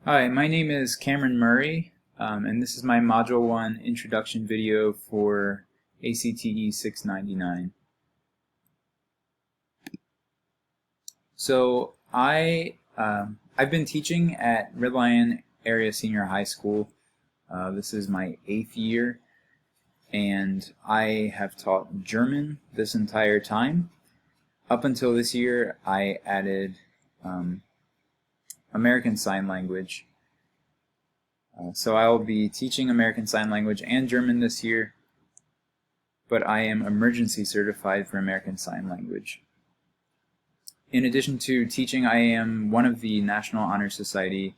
Hi, my name is Cameron Murray, and this is my Module 1 introduction video for ACTE 699. So I've been teaching at Red Lion Area Senior High School. This is my 8th year, and I have taught German this entire time. Up until this year, I added American Sign Language. So I'll be teaching American Sign Language and German this year, but I am emergency certified for American Sign Language. In addition to teaching, I am one of the National Honor Society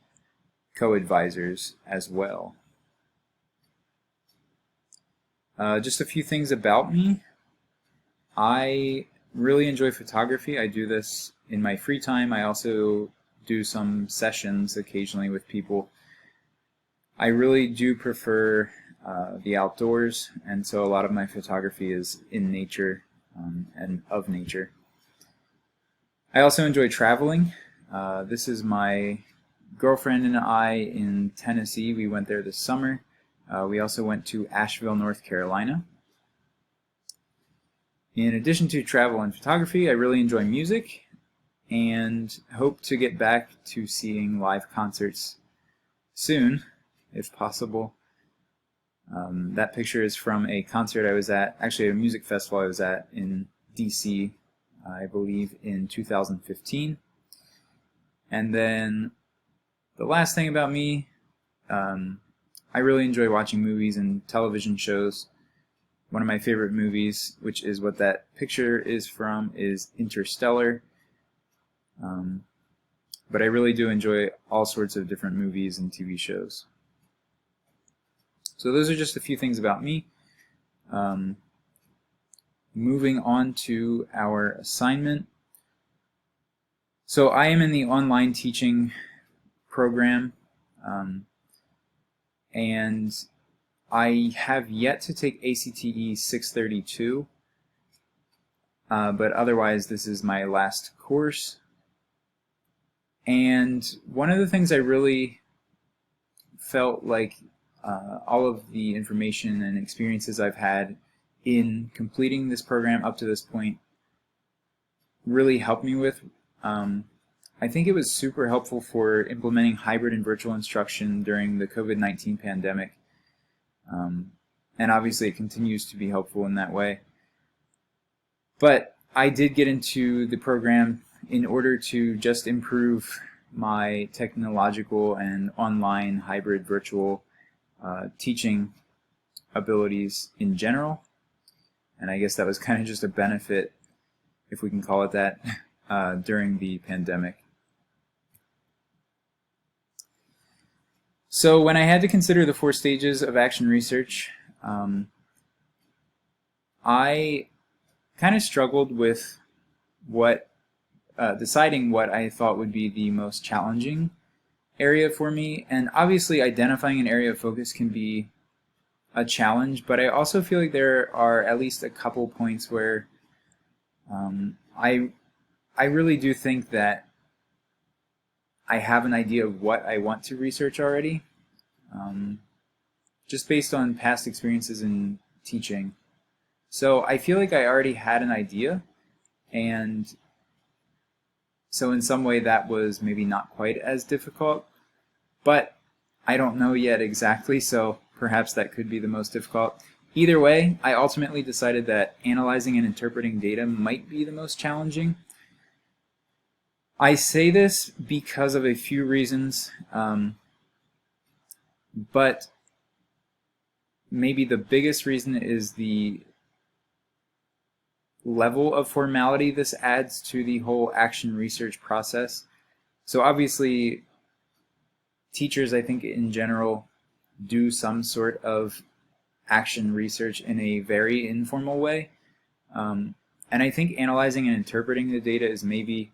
co-advisors as well. Just a few things about me. I really enjoy photography. I do this in my free time. I also do some sessions occasionally with people. I really do prefer the outdoors, and so a lot of my photography is in nature and of nature. I also enjoy traveling. This is my girlfriend and I in Tennessee. We went there this summer. We also went to Asheville, North Carolina. In addition to travel and photography, I really enjoy music and hope to get back to seeing live concerts soon, if possible. That picture is from a concert I was at, actually a music festival I was at in DC, I believe in 2015. And then the last thing about me, I really enjoy watching movies and television shows. One of my favorite movies, which is what that picture is from, is Interstellar. But I really do enjoy all sorts of different movies and TV shows. So those are just a few things about me. Moving on to our assignment. So I am in the online teaching program, and I have yet to take ACTE 632, but otherwise this is my last course. And one of the things I really felt like all of the information and experiences I've had in completing this program up to this point really helped me with. I think it was super helpful for implementing hybrid and virtual instruction during the COVID-19 pandemic. And obviously it continues to be helpful in that way. But I did get into the program in order to just improve my technological and online hybrid virtual teaching abilities in general. And I guess that was kind of just a benefit, if we can call it that, during the pandemic. So when I had to consider the 4 stages of action research, I kind of struggled with deciding what I thought would be the most challenging area for me. And obviously identifying an area of focus can be a challenge, but I also feel like there are at least a couple points where I really do think that I have an idea of what I want to research already, just based on past experiences in teaching. So I feel like I already had an idea, and so in some way that was maybe not quite as difficult, but I don't know yet exactly, so perhaps that could be the most difficult. Either way, I ultimately decided that analyzing and interpreting data might be the most challenging. I say this because of a few reasons, but maybe the biggest reason is the level of formality this adds to the whole action research process. So obviously, teachers, I think in general, do some sort of action research in a very informal way. And I think analyzing and interpreting the data is maybe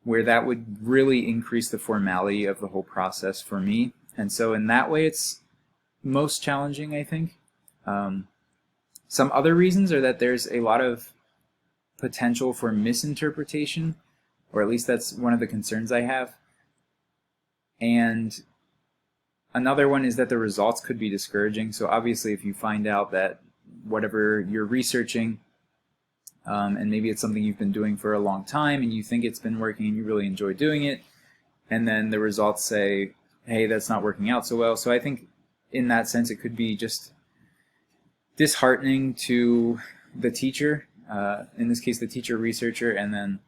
where that would really increase the formality of the whole process for me. And so in that way it's most challenging, I think. Some other reasons are that there's a lot of potential for misinterpretation, or at least that's one of the concerns I have. And another one is that the results could be discouraging. So obviously if you find out that whatever you're researching, and maybe it's something you've been doing for a long time and you think it's been working and you really enjoy doing it, and then the results say, hey, that's not working out so well. So I think in that sense it could be just disheartening to the teacher, in this case the teacher researcher, and then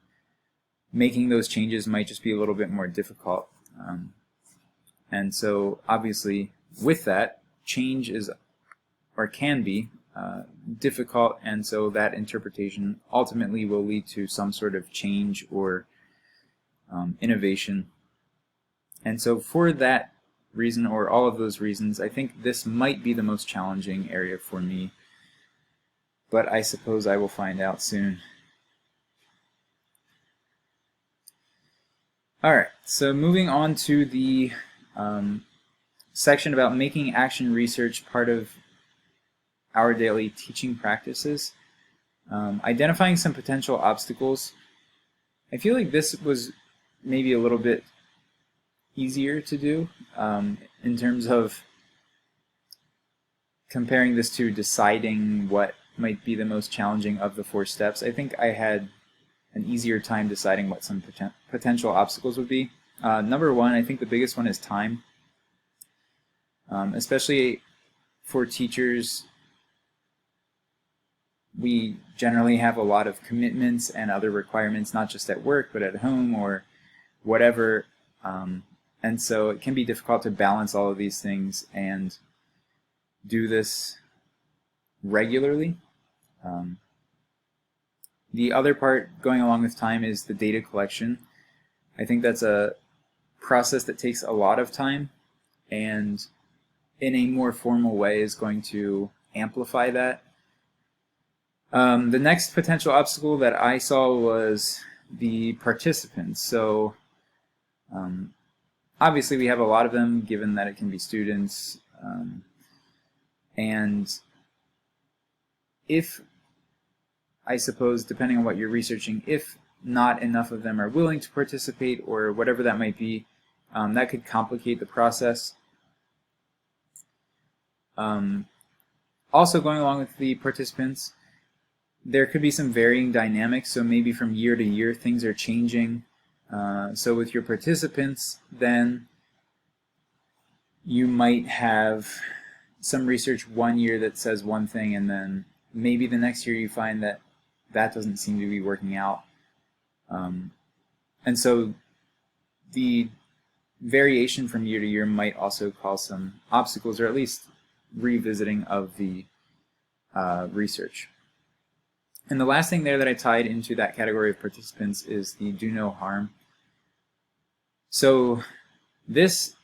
making those changes might just be a little bit more difficult. And so obviously with that, change is, or can be, difficult, and so that interpretation ultimately will lead to some sort of change or innovation. And so for that reason, or all of those reasons, I think this might be the most challenging area for me, but I suppose I will find out soon. Alright, so moving on to the section about making action research part of our daily teaching practices. Identifying some potential obstacles. I feel like this was maybe a little bit easier to do in terms of comparing this to deciding what might be the most challenging of the 4 steps. I think I had an easier time deciding what some potential obstacles would be. Number 1, I think the biggest one is time. Especially for teachers, we generally have a lot of commitments and other requirements, not just at work, but at home or whatever. And so it can be difficult to balance all of these things and do this regularly. The other part going along with time is the data collection. I think that's a process that takes a lot of time, and in a more formal way is going to amplify that. The next potential obstacle that I saw was the participants. So obviously we have a lot of them, given that it can be students, and if, I suppose, depending on what you're researching, if not enough of them are willing to participate or whatever that might be, that could complicate the process. Also, going along with the participants, there could be some varying dynamics, so maybe from year to year things are changing. So with your participants, then you might have some research one year that says one thing, and then maybe the next year you find that that doesn't seem to be working out. And so the variation from year to year might also cause some obstacles, or at least revisiting of the research. And the last thing there that I tied into that category of participants is the do no harm. So this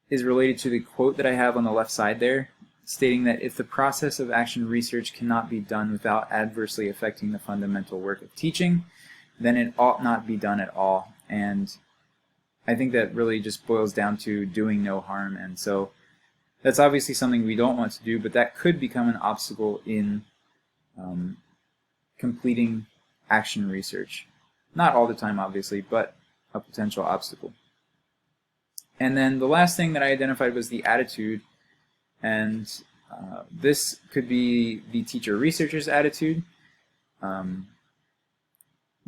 is related to the quote that I have on the left side there, stating that if the process of action research cannot be done without adversely affecting the fundamental work of teaching, then it ought not be done at all. And I think that really just boils down to doing no harm. And so that's obviously something we don't want to do, but that could become an obstacle in completing action research. Not all the time, obviously, but a potential obstacle. And then the last thing that I identified was the attitude, and this could be the teacher-researcher's attitude.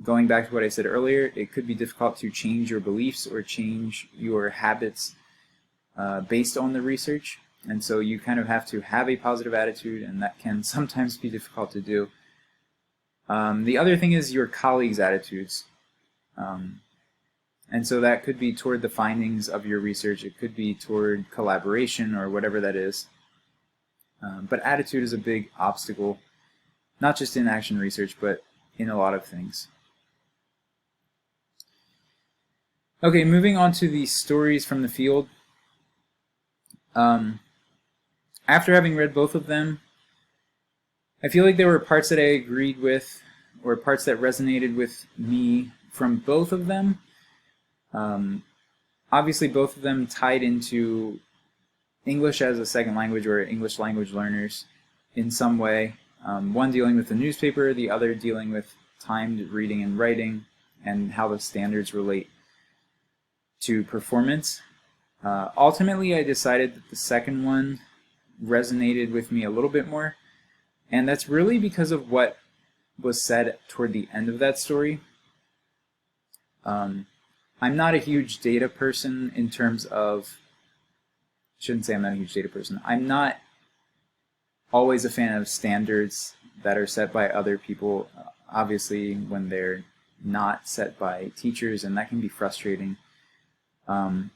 Going back to what I said earlier, it could be difficult to change your beliefs or change your habits based on the research, and so you kind of have to have a positive attitude, and that can sometimes be difficult to do. The other thing is your colleagues' attitudes. And so that could be toward the findings of your research, it could be toward collaboration or whatever that is. But attitude is a big obstacle, not just in action research, but in a lot of things. Okay, moving on to the stories from the field. After having read both of them, I feel like there were parts that I agreed with, or parts that resonated with me from both of them. Obviously both of them tied into English as a second language or English language learners in some way. One dealing with the newspaper, the other dealing with timed reading and writing, and how the standards relate to performance. Ultimately, I decided that the second one resonated with me a little bit more, and that's really because of what was said toward the end of that story. I'm not a huge data person in terms of, shouldn't say I'm not a huge data person. I'm not always a fan of standards that are set by other people, obviously when they're not set by teachers, and that can be frustrating. And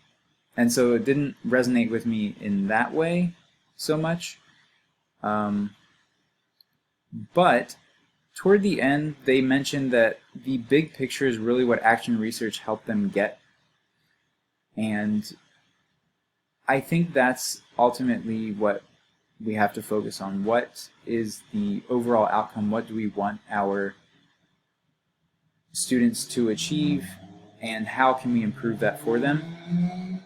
so it didn't resonate with me in that way so much. But toward the end, they mentioned that the big picture is really what action research helped them get. And I think that's ultimately what we have to focus on. What is the overall outcome? What do we want our students to achieve? And how can we improve that for them?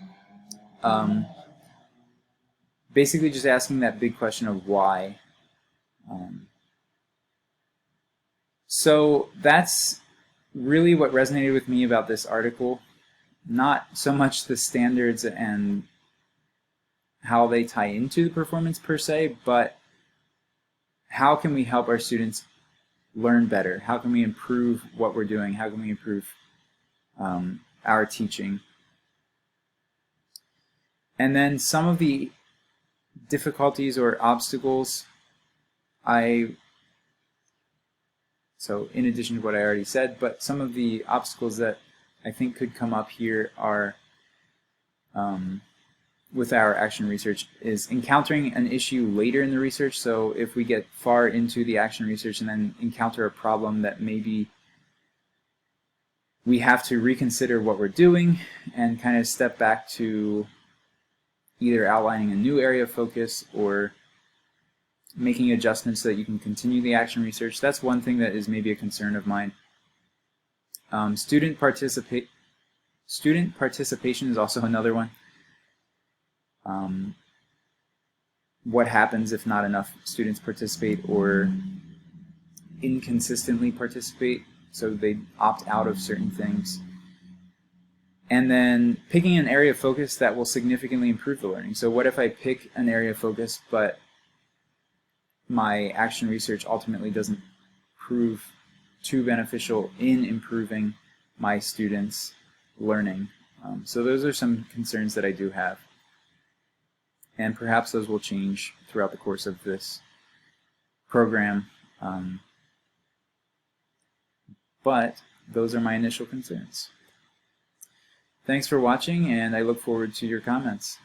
Basically just asking that big question of why. So that's really what resonated with me about this article. Not so much the standards and how they tie into the performance per se, but how can we help our students learn better? How can we improve what we're doing? How can we improve our teaching? And then some of the difficulties or obstacles so in addition to what I already said, but some of the obstacles that I think could come up here are with our action research is encountering an issue later in the research. So if we get far into the action research and then encounter a problem that maybe we have to reconsider what we're doing and kind of step back to either outlining a new area of focus or making adjustments so that you can continue the action research. That's one thing that is maybe a concern of mine. Student participation is also another one. What happens if not enough students participate or inconsistently participate, so they opt out of certain things? And then picking an area of focus that will significantly improve the learning. So what if I pick an area of focus, but my action research ultimately doesn't prove too beneficial in improving my students' learning? So those are some concerns that I do have. And perhaps those will change throughout the course of this program. But those are my initial concerns. Thanks for watching, and I look forward to your comments.